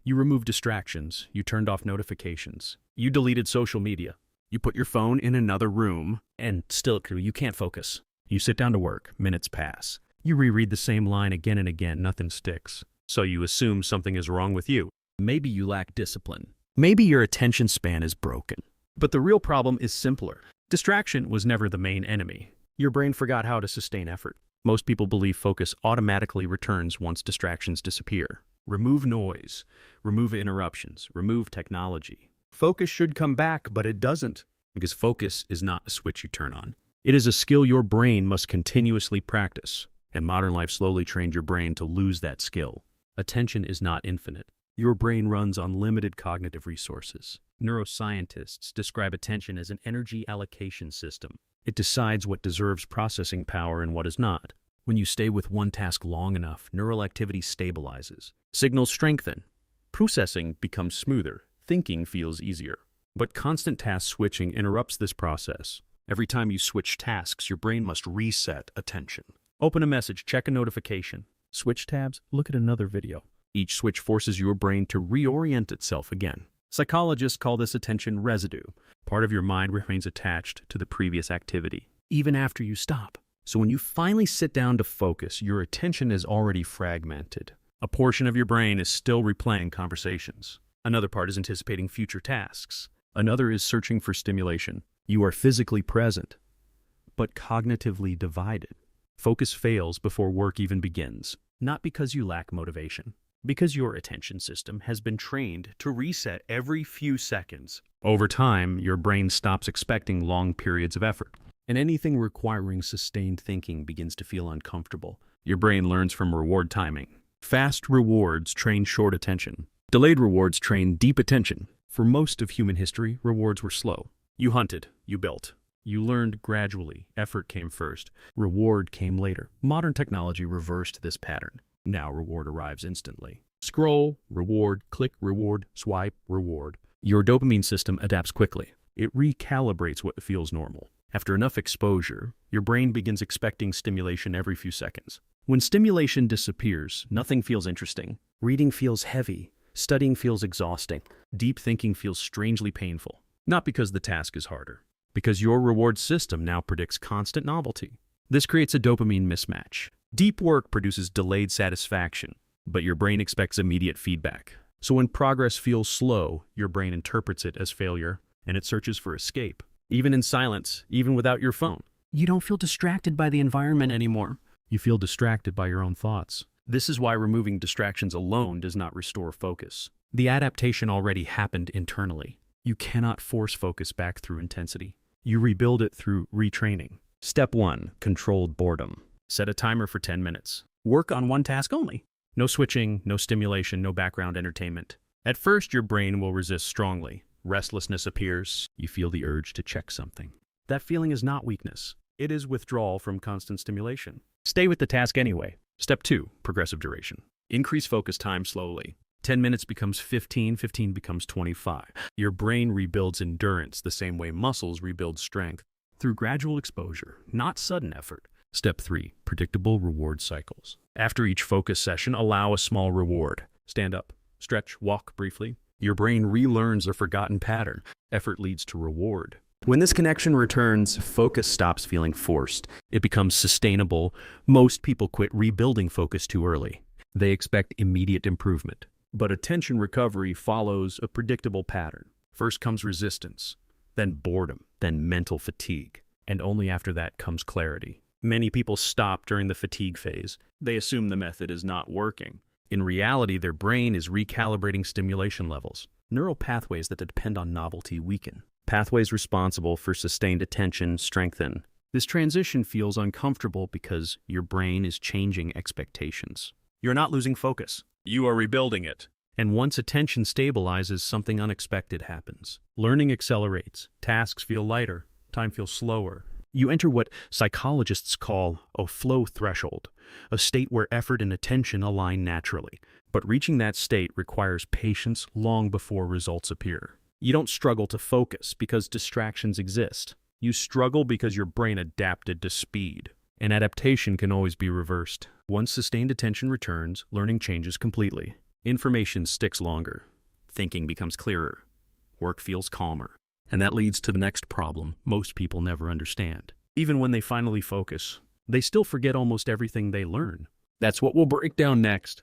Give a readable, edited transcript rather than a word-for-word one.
You removed distractions, you turned off notifications, you deleted social media, you put your phone in another room, and still you can't focus. You sit down to work, minutes pass. You reread the same line again and again, nothing sticks. So you assume something is wrong with you. Maybe you lack discipline. Maybe your attention span is broken. But the real problem is simpler. Distraction was never the main enemy. Your brain forgot how to sustain effort. Most people believe focus automatically returns once distractions disappear. Remove noise, remove interruptions, remove technology. Focus should come back, but it doesn't, because focus is not a switch you turn on. It is a skill your brain must continuously practice, and modern life slowly trained your brain to lose that skill. Attention is not infinite. Your brain runs on limited cognitive resources. Neuroscientists describe attention as an energy allocation system. It decides what deserves processing power and what does not. When you stay with one task long enough, neural activity stabilizes. Signals strengthen. Processing becomes smoother. Thinking feels easier. But constant task switching interrupts this process. Every time you switch tasks, your brain must reset attention. Open a message, check a notification. Switch tabs, look at another video. Each switch forces your brain to reorient itself again. Psychologists call this attention residue. Part of your mind remains attached to the previous activity, even after you stop. So when you finally sit down to focus, your attention is already fragmented. A portion of your brain is still replaying conversations. Another part is anticipating future tasks. Another is searching for stimulation. You are physically present, but cognitively divided. Focus fails before work even begins, not because you lack motivation, because your attention system has been trained to reset every few seconds. Over time, your brain stops expecting long periods of effort, and anything requiring sustained thinking begins to feel uncomfortable. Your brain learns from reward timing. Fast rewards train short attention. Delayed rewards train deep attention. For most of human history, rewards were slow. You hunted, you built. You learned gradually. Effort came first. Reward came later. Modern technology reversed this pattern. Now reward arrives instantly. Scroll, reward, click, reward, swipe, reward. Your dopamine system adapts quickly. It recalibrates what feels normal. After enough exposure, your brain begins expecting stimulation every few seconds. When stimulation disappears, nothing feels interesting. Reading feels heavy. Studying feels exhausting. Deep thinking feels strangely painful. Not because the task is harder, because your reward system now predicts constant novelty. This creates a dopamine mismatch. Deep work produces delayed satisfaction, but your brain expects immediate feedback. So when progress feels slow, your brain interprets it as failure, and it searches for escape. Even in silence, even without your phone. You don't feel distracted by the environment anymore. You feel distracted by your own thoughts. This is why removing distractions alone does not restore focus. The adaptation already happened internally. You cannot force focus back through intensity. You rebuild it through retraining. Step 1. Controlled boredom. Set a timer for 10 minutes. Work on one task only. No switching, no stimulation, no background entertainment. At first, your brain will resist strongly. Restlessness appears. You feel the urge to check something. That feeling is not weakness. It is withdrawal from constant stimulation. Stay with the task anyway. Step 2. Progressive duration. Increase focus time slowly. 10 minutes becomes 15, 15 becomes 25. Your brain rebuilds endurance the same way muscles rebuild strength, through gradual exposure, not sudden effort. Step 3. Predictable reward cycles. After each focus session, allow a small reward. Stand up, stretch, walk briefly. Your brain relearns a forgotten pattern. Effort leads to reward. When this connection returns, focus stops feeling forced. It becomes sustainable. Most people quit rebuilding focus too early. They expect immediate improvement. But attention recovery follows a predictable pattern. First comes resistance, then boredom, then mental fatigue, and only after that comes clarity. Many people stop during the fatigue phase. They assume the method is not working. In reality, their brain is recalibrating stimulation levels. Neural pathways that depend on novelty weaken. Pathways responsible for sustained attention strengthen. This transition feels uncomfortable because your brain is changing expectations. You're not losing focus. You are rebuilding it. And once attention stabilizes, something unexpected happens. Learning accelerates. Tasks feel lighter. Time feels slower. You enter what psychologists call a flow threshold, a state where effort and attention align naturally. But reaching that state requires patience long before results appear. You don't struggle to focus because distractions exist. You struggle because your brain adapted to speed. And adaptation can always be reversed. Once sustained attention returns, learning changes completely. Information sticks longer. Thinking becomes clearer. Work feels calmer. And that leads to the next problem most people never understand. Even when they finally focus, they still forget almost everything they learn. That's what we'll break down next.